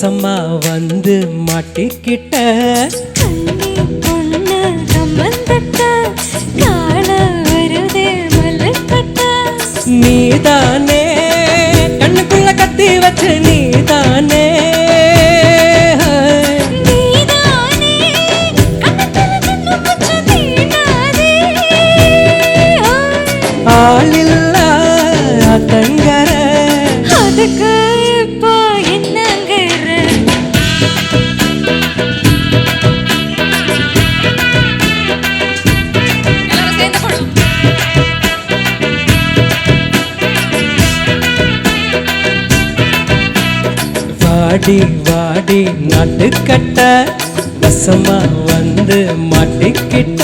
வசமா வந்து மாட்டிக்கிட்ட பொண்ணு கம்மந்தட்ட கால வருதே மலக்கட்ட நீதானே கண்ணுக்குள்ள கத்தி வச்சு நீதானே ஆளில்லா தங்கர அதுக்கு இப்போ என்னங்கிற வாடி வாடி நாட்டுக்கட்ட வசமா வந்து மாட்டிக்கிட்ட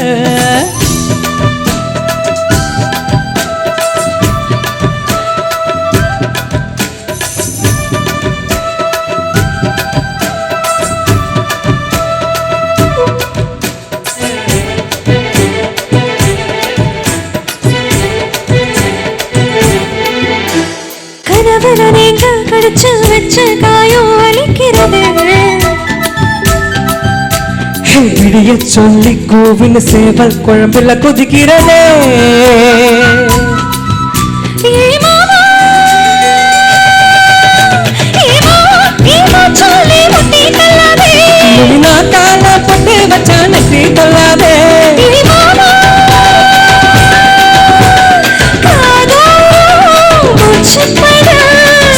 கனவுல நீங்க கடிச்சு வச்ச காயம் வலிக்கிறது விடிய சொல்லி கோவின் சேவல் குழம்புல கொதிக்கிறதே கால பொட்டு வச்சா நெற்றி கொள்ளாதே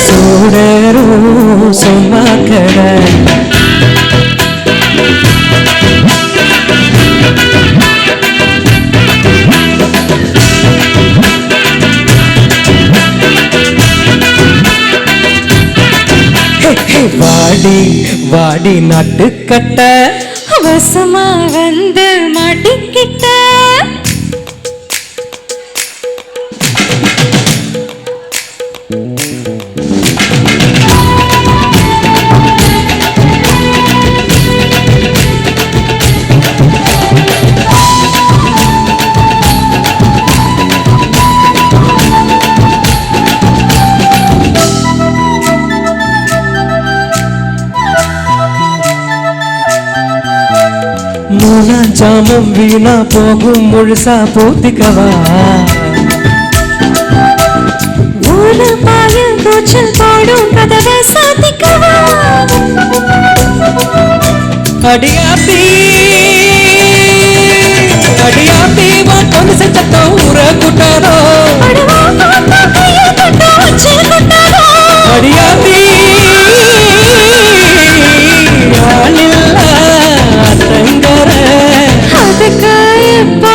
சூடரும் சும்மா கடை வாடி வாடி நாட்டுக்கட்ட வசமா வந்து மாட்டிக்கிட்ட மூணா ஜாமம் வீணா போகும் முழுசா போத்திக்கவா ஒரு பாய கூச்சல் போடும் கதவை சாத்திக்கவா அடியாத்தி அடியாத்தி கொண்டு சத்தம் ஊற கூட்டாரோ அடியாத்தி தங்கர அதுக்கு இப்போ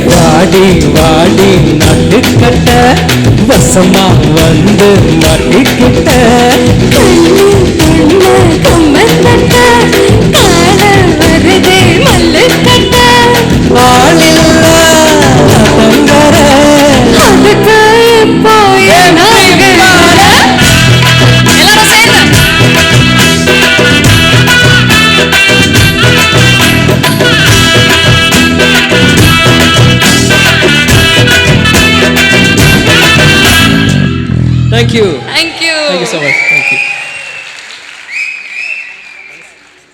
வாடி வாடி நடுக்கட்ட வசமா வந்து மாட்டிக்கிட்ட கம்மந்தட்ட கால வருதே மல்லுக்கட்ட ஆளில்லா தங்கர அதுக்கு இப்போ Thank you. Thank you. Thank you so much. Thank you.